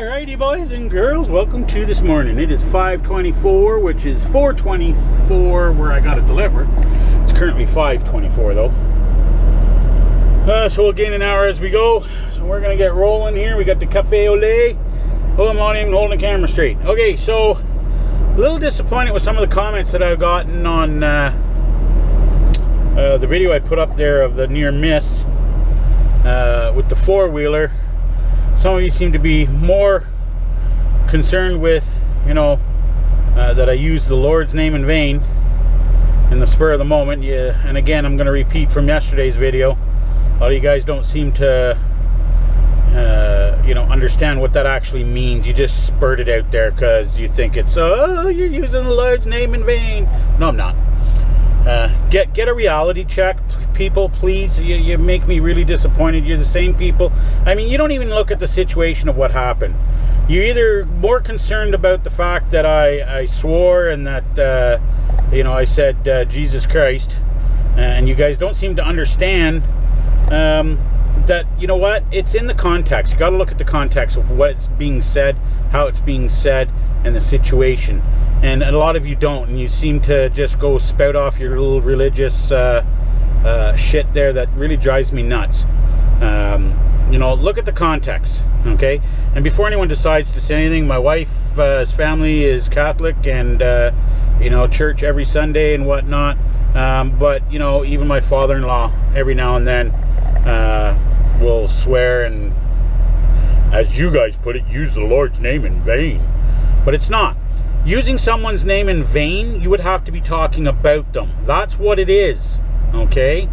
Alrighty, boys and girls, welcome to this morning. It is 5:24, which is 4:24 where I got it delivered. It's currently 5:24 though. So we'll gain an hour as we go. So we're gonna get rolling here. We got the cafe au lait. Oh, I'm not even holding the camera straight. Okay, so a little disappointed with some of the comments that I've gotten on the video I put up there of the near miss with the four-wheeler. Some of you seem to be more concerned with, you know, that I use the Lord's name in vain in the spur of the moment. Yeah, and again, I'm going to repeat from yesterday's video. A lot of you guys don't seem to, you know, understand what that actually means. You just spurt it out there because you think it's, oh, you're using the Lord's name in vain. No, I'm not. Get a reality check, people, please. You make me really disappointed. You're the same people. I mean, you don't even look at the situation of what happened. You're either more concerned about the fact that I swore and that, you know, I said Jesus Christ, and you guys don't seem to understand that, you know what, it's in the context. You got to look at the context of what's being said, how it's being said, and the situation. And a lot of you don't, and you seem to just go spout off your little religious shit there that really drives me nuts. You know, look at the context, okay? And before anyone decides to say anything, my wife's family is Catholic and, you know, church every Sunday and whatnot. But, you know, even my father-in-law, every now and then, will swear and, as you guys put it, use the Lord's name in vain. But it's not. Using someone's name in vain, you would have to be talking about them. That's what it is, okay?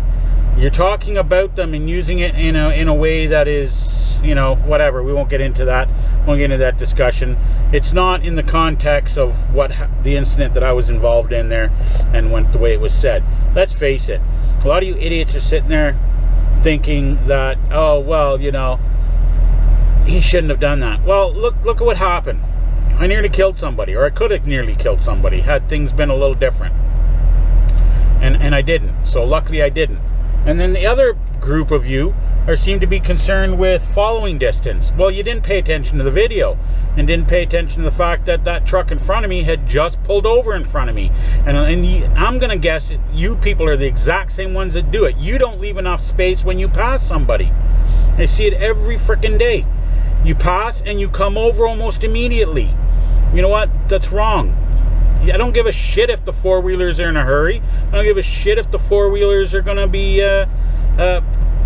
You're talking about them and using it in a way that is, you know, whatever. We won't get into that. Won't get into that discussion. It's not in the context of what the incident that I was involved in there and went the way it was said. Let's face it. A lot of you idiots are sitting there thinking that, oh, well, you know, he shouldn't have done that. Well, look at what happened. I nearly killed somebody, or I could have nearly killed somebody had things been a little different. And I didn't. So luckily I didn't. And then the other group of you seem to be concerned with following distance. Well, you didn't pay attention to the video and didn't pay attention to the fact that that truck in front of me had just pulled over in front of me. And I'm going to guess you people are the exact same ones that do it. You don't leave enough space when you pass somebody. I see it every freaking day. You pass and you come over almost immediately. You know what? That's wrong. I don't give a shit if the four-wheelers are in a hurry. I don't give a shit if the four-wheelers are going to be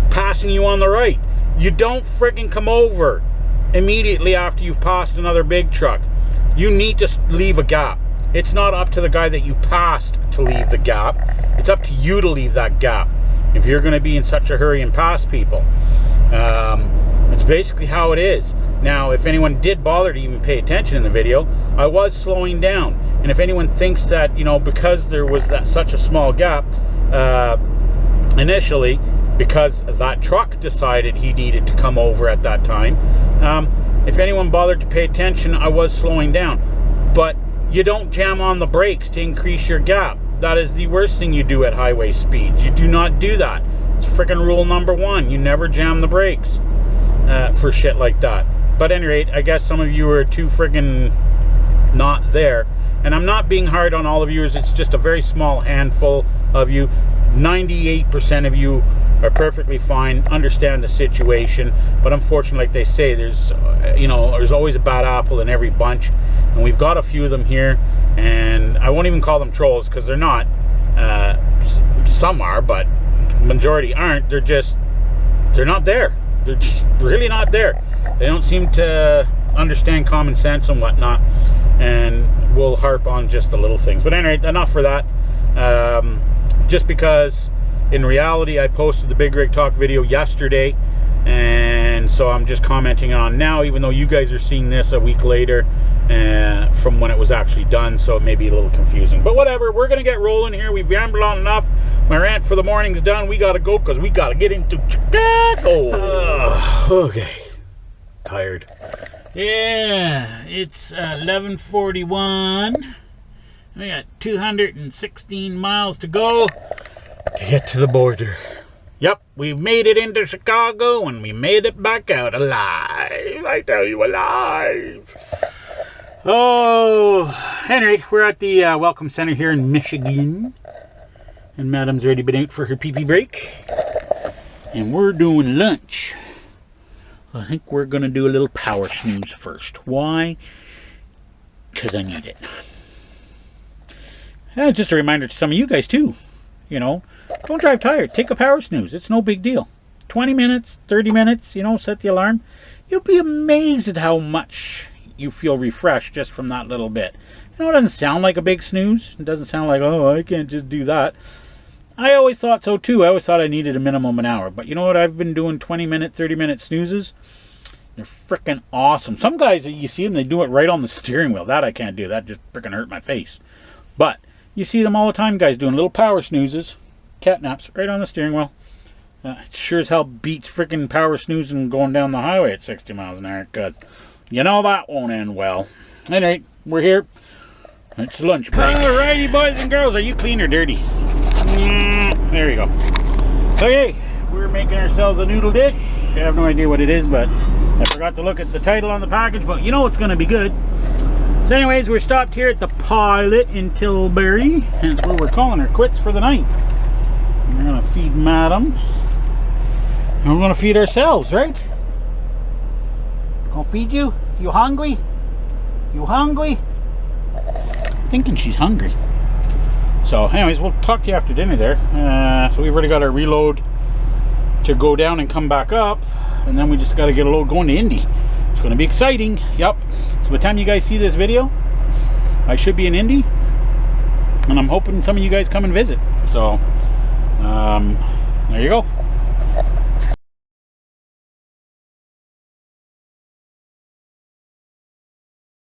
passing you on the right. You don't freaking come over immediately after you've passed another big truck. You need to leave a gap. It's not up to the guy that you passed to leave the gap. It's up to you to leave that gap if you're going to be in such a hurry and pass people. It's basically how it is. Now, if anyone did bother to even pay attention in the video, I was slowing down. And if anyone thinks that, you know, because there was such a small gap initially, because that truck decided he needed to come over at that time, if anyone bothered to pay attention, I was slowing down. But you don't jam on the brakes to increase your gap. That is the worst thing you do at highway speeds. You do not do that. It's freaking rule number one. You never jam the brakes for shit like that. But at any rate, I guess some of you are too friggin' not there. And I'm not being hard on all of you. It's just a very small handful of you. 98% of you are perfectly fine, understand the situation. But unfortunately, like they say, there's, you know, there's always a bad apple in every bunch. And we've got a few of them here. And I won't even call them trolls because they're not. Some are, but majority aren't. They're not there. They're just really not there. They don't seem to understand common sense and whatnot, and we'll harp on just the little things. But anyway, enough for that. Just because in reality I posted the Big Rig Talk video yesterday, and so I'm just commenting on now, even though you guys are seeing this a week later from when it was actually done, so it may be a little confusing. But whatever, we're gonna get rolling here. We've rambled on enough. My rant for the morning's done. We gotta go because we gotta get into Chicago. Okay. Tired. Yeah, it's 11:41. We got 216 miles to go to get to the border. Yep, we made it into Chicago and we made it back out alive. I tell you, alive. Oh, anyway, we're at the Welcome Center here in Michigan. And Madam's already been out for her pee-pee break. And we're doing lunch. I think we're going to do a little power snooze first. Why? Because I need it. And just a reminder to some of you guys too. You know, don't drive tired. Take a power snooze. It's no big deal. 20 minutes, 30 minutes, you know, set the alarm. You'll be amazed at how much you feel refreshed just from that little bit. You know, it doesn't sound like a big snooze. It doesn't sound like, oh, I can't just do that. I always thought so too. I always thought I needed a minimum an hour. But you know what? I've been doing 20-minute, 30-minute snoozes. They're freaking awesome. Some guys, you see them, they do it right on the steering wheel. That I can't do. That just freaking hurt my face. But you see them all the time, guys, doing little power snoozes, cat naps, right on the steering wheel. It sure as hell beats freaking power snoozing going down the highway at 60 miles an hour, because you know that won't end well. Anyway, we're here. It's lunch break. Alrighty, boys and girls, are you clean or dirty? There you go. So, okay, we're making ourselves a noodle dish. I have no idea what it is, but I forgot to look at the title on the package, but you know it's going to be good. So anyways, we're stopped here at the Pilot in Tilbury. That's where we're calling her quits for the night. We're going to feed Madam. And we're going to feed ourselves, right? Gonna feed you? You hungry? You hungry? Thinking she's hungry. So anyways, we'll talk to you after dinner there. So we've already got our reload to go down and come back up. And then we just got to get a load going to Indy. It's going to be exciting. Yep. So by the time you guys see this video, I should be in Indy. And I'm hoping some of you guys come and visit. So, there you go.